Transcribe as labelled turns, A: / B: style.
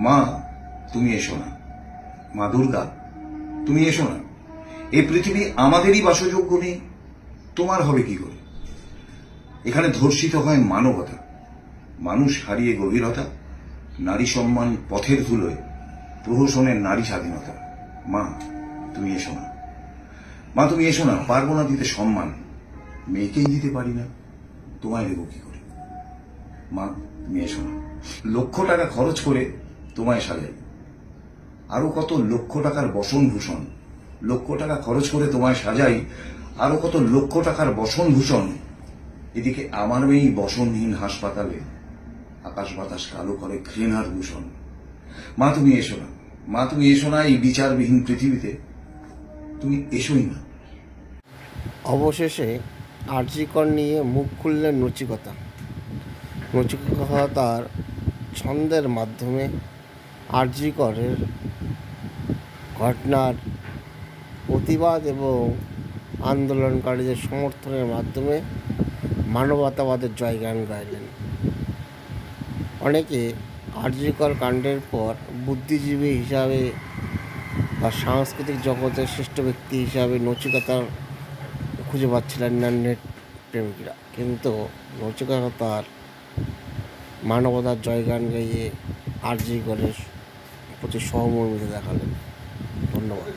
A: মা তুমি এসো না, মা দুর্গা তুমি এসো না। এই পৃথিবী আমাদেরই বাসযোগ্য নেই, তোমার হবে কি করে? এখানে ধর্ষিত হয় মানবতা, মানুষ হারিয়ে গভীরতা, নারী সম্মান পথের ধুলোয়, প্রহসনের নারী স্বাধীনতা। মা তুমি এসো না, মা তুমি এসো না। পারবো না দিতে সম্মান, মেয়েকেই দিতে পারি না, তোমায় দেবো কি করে? মা তুমি এসো না। লক্ষ টাকা খরচ করে তোমায় সাজাই, আরো কত লক্ষ টাকার বসন ভূষণ। লক্ষ টাকা খরচ করে তোমায় সাজাই, আরো কত লক্ষ টাকার বসন ভূষণ। এদিকে আমার মেয়েই বসনহীন হাসপাতালে, আকাশ বাতাস কালো করে ঘৃণার দূষণ। মা তুমি এসো না, মা তুমি এসো না। এই বিচারবিহীন পৃথিবীতে তুমি এসোই না।
B: অবশেষে আরজি কর নিয়ে মুখ খুললেন নচিকতা। নচিকতা তার ছন্দের মাধ্যমে আরজি করের ঘটনার প্রতিবাদ এবং আন্দোলনকারীদের সমর্থনের মাধ্যমে মানবতাবাদের জয়গান গাইলেন। অনেকে আরজি কর কাণ্ডের পর বুদ্ধিজীবী হিসাবে বা সাংস্কৃতিক জগতের শ্রেষ্ঠ ব্যক্তি হিসাবে নচিকতার খুঁজে পাচ্ছিলেন না নেট প্রেমিকরা, কিন্তু নচিকতা তার মানবতার জয়গান গাইয়ে আরজি করের প্রতি সহমর্মিতা দেখালেন। ধন্যবাদ।